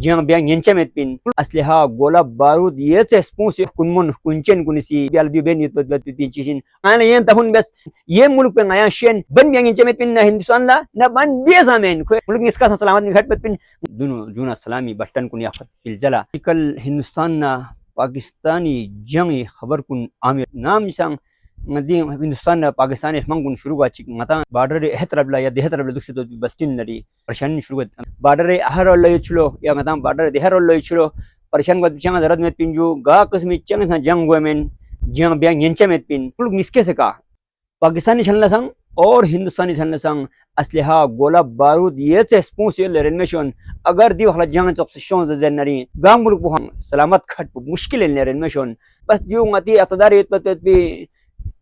jang biang yenchamet pin asliha gola barud yete sponsor kunmon kunchen kunisi bial di ben yut bat pinchin ana yen tahun bes ye muluk pe ngaya shen ban biang yenchamet pin na hindustan la na ban bezamen muluk iska salamat ni ghat pat pin duno juna salami batan kun yafat fil jala kal hindustan na Pakistani जंग खबर कुन आमिर नाम संग नदी हिंदुस्तान पाकिस्तान मंगुन शुरू चिक मता border हेतरबला या देहतरबला दुख तो बस्तिन नरी परेशानी शुरू बॉर्डर आहर लय छलो या मता बॉर्डर देहर लय छलो परेशान गत चंग जरत में पिंजू गा कसमी चंग सा जंग गोमेन जंग ब्यांग येंचे में पिन पुलुक निस्के से का पाकिस्तानी छनला संग और हिंदुस्तानी छनला संग असलिहा गोला बारूद ये ते स्पॉन्सर रेनमेशन अगर दी वाला जंग चप्सों जनरी गांव मुल्क बुहम सलामत खट मुश्किल रेनमेशन बस दियो ngati iqtidar yet pat bi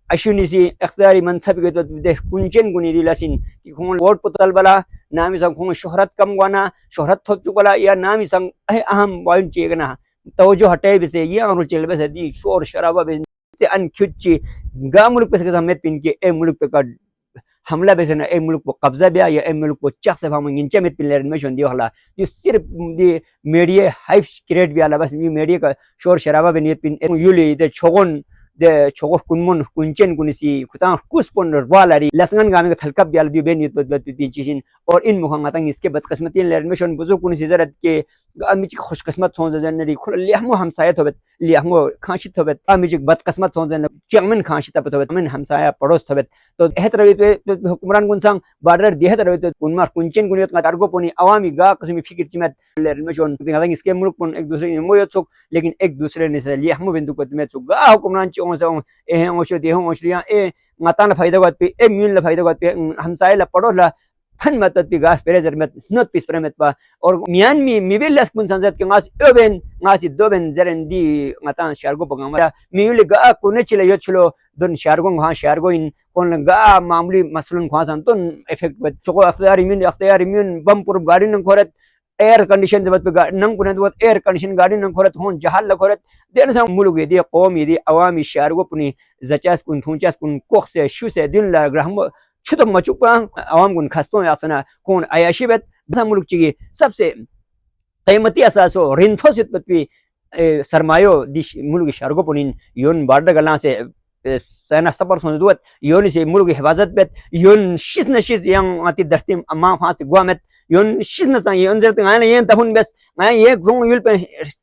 ashunisi iqtidari mansab get de kunchen guni dilasin ki khon word putal bala nami sang khon shohrat kam gwana shohrat thop chukala ya nami sang aham point chegna tawjo hataye bise ye amru chel bise di shor sharaba be an khuchi ga mulk pe samet pin ke e mulk pe ka हमला बेसन ए मुल्क को कब्जा बिया या ए मुल्क को चख से हम इंचे में पिलर में जोन दियो हला ये सिर्फ दी मीडिया हाइप क्रिएट बिया बस ये मीडिया का शोर शराबा बनियत पिन युली दे छोगो कुनमन कुंचन कुनिसी खुता कुस पोनर वालारी लसंगन गामे का थलकब बिया दियो बेनियत बत पिचिन और इन मुखंगतंग इसके बदकिस्मती लेरमेशन बुजो कुनिसी जरत के अमिच खुशकिस्मत सोन जनरी खुल लिहमो हमसायत होबत लिहमो खाशित होबत अमिच बदकिस्मत सोन जन चमन खाशित होबत मन हमसाया पड़ोस होबत तो हेतरवी हुकमरान गुनसंग बॉर्डर देहतरवी कुनमार कुंचन गुनियत का तारगो पोनी अवामी गा कसमी फिकिर चिमत लेरमेशन गतंग इसके मुल्क पोन एक दूसरे ने मोयत सुक लेकिन एक दूसरे ने से लिहमो बिंदु को में सुक गा हुकमरान च ए ओशो दे हो ओशलिया ए ngatan फायदा गत पे ए म्यून ला फायदा गत पे हमसाय ला पड़ो ला फन मत पे गास पेरेजर में नोट पीस प्रेमत पा और मियान मी बेलस कुन संजत के गास ओबेन गास दोबेन जरन दी ngatan शारगो बगमा मियुले गा कोने चिले यो छलो दोन शारगो हा शारगो इन कोन गा मामूली मसलन खासन तो इफेक्ट चको अख्तियार इम्यून बम पुर गाड़ी न खोरत एयर कंडीशन जब पे नंग कुने दो एयर कंडीशन गाड़ी नंग खोरत होन जहाल ल खोरत देन सा मुलुग ये दी कौम ये दी अवामी शारगो पुनी जचास कुन थुंचास कुन कोख से शु से दिन ला ग्रहम छुत मचुपा अवाम कुन खस्तो यासना कोन आयाशिबत बसा मुलुग चिगी सबसे कीमती असासो रिंथो सित पे सरमायो दी मुलुग शारगो पुनिन योन बॉर्डर गला से सेना सबर सोन दुत योन से मुलुग हिफाजत बेत योन शिस नशिस yang ati dastim amma fas guamet yon shisna sang yon zer ngana yen tahun bes ngaya ye grong yul pe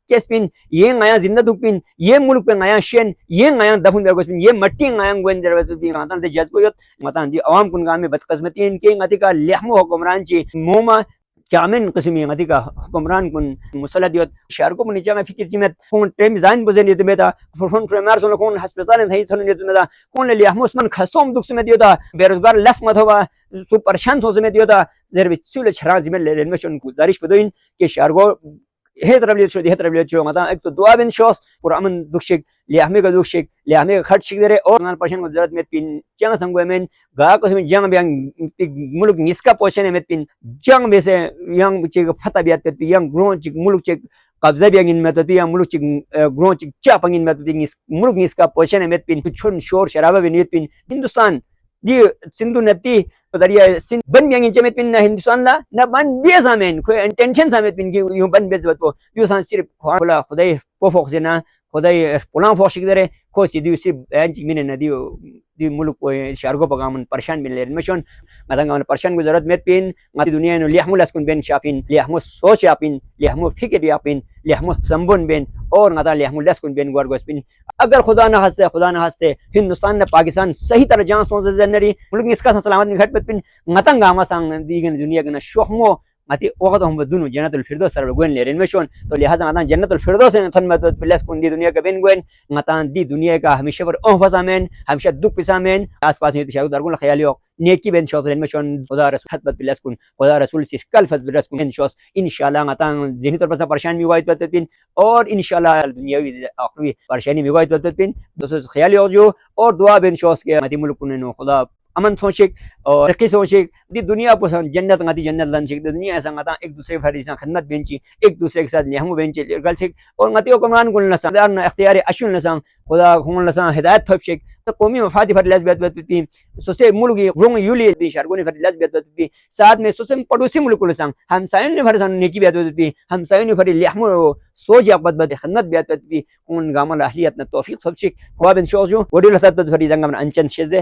kespin ye ngaya zinda dupin ye muluk pe ngaya shen ye ngaya dafun ber gospin ye matti ngaya gwen zer bi ngatan de jazbo yot matan di awam kun game badqismatin ke ngati ka lehmo hukumran chi moma chowmein किस्मी ngati ka hukumran kun musaladiyot shahar ko नीचे में फिक्र जिमत कौन ट्रेम जाइन बजन ये में था phone tremor सोन कौन अस्पताल नहीं थन ये में था कौन ले हमसमन खसोम दुख में दियो था बेरोजगार लस मत होवा सु परेशान हो में दियो था जर बिचुल छरा जिमल लेनमेशन गुजारिश बदोइन के शहर को हे तरफ ले मता एक तो दुआ बिन शोस और अमन दुखशिक ले हमें का दुखशिक ले हमें का खर्च शिक दे और नाल पर्सन को जरूरत में पिन जंग संगो में गा को में जंग ब्यांग मुल्क निस्का पोषण में पिन जंग में से यंग चिक फता बियात पे यंग ग्रो चिक मुल्क चिक कब्जा ब्यांग इन में तो यंग मुल्क चिक ग्रो चिक चापंग इन में तो मुल्क निस्का पोषण में पिन छुन शोर शराबा बिनियत पिन Hindustan di sindu nati dariya sin ban yang inche met pin na hindustan la na ban beza men ko intention sa met pin ki yu ban bez bat ko yu san sirf khola khudai po phok jena khudai pulang phok shik dere ko si di si anji min na di muluk ko shargo pagaman parshan bin len mission ngadang man parshan ko zarat met pin ngati dunia no lihmu las kun ben shapin lihmu so shapin lihmu fikir yapin lihmu sambun ben और ngata lihmu las kun ben gor gospin अगर खुदा न हंसते हिंदुस्तान ने पाकिस्तान सही तरह जहां सोच जनरी मुल्क इसका सलामत निघट पे पिन ngatan gama sang दिगन दुनिया गना शोखमो ngati वक्त हम दुनु जन्नतुल फिरदौस तरफ गोन ले रेनमेशन तो लिहाजा ngatan जन्नतुल फिरदौस ने थन मत प्लस कुन दी दुनिया का बेन गोन ngatan दी दुनिया का हमेशा पर फसामेन हमेशा दुख पिसामेन आसपास में शायद दरगुन ख्यालियो नेकी बेन शोस रेनमेशन खुदा रसूल खत प्लस कुन खुदा रसूल से कल फत प्लस कुन शोस इंशाल्लाह ngatan जिनी तरफ से परेशान भी हुआ तो पिन और इंशाल्लाह दुनियावी आखिरी परेशानी भी हुआ तो पिन दोस्तों ख्यालियो जो और दुआ बेन शोस के ngati मुल्क ने खुदा अमन सोचेक और रखी सोचेक दी दुनिया को जन्नत ngati जन्नत लन शेक दुनिया ऐसा ngata एक दूसरे भरी सा खन्नत बेंची एक दूसरे के साथ नेहमु बेंची गल शेक और ngati को कमान गुल नसा दार इख्तियार अशुल नसा खुदा खुन नसा हिदायत थप शेक तो कौमी मफादी फर लजबत बती सोसे मुल्क रोंग यूली बी शारगोनी फर लजबत बती साथ में सोसे पड़ोसी मुल्क को संग हम सायन ने फर सन नेकी बेत बती हम सायन ने फर लेहमु सोज या बद खन्नत बेत बती कौन गामल अहलियत न तौफीक सब शेक ख्वाब इन शोजो वडी लसत फर दंगम अंचन शेजे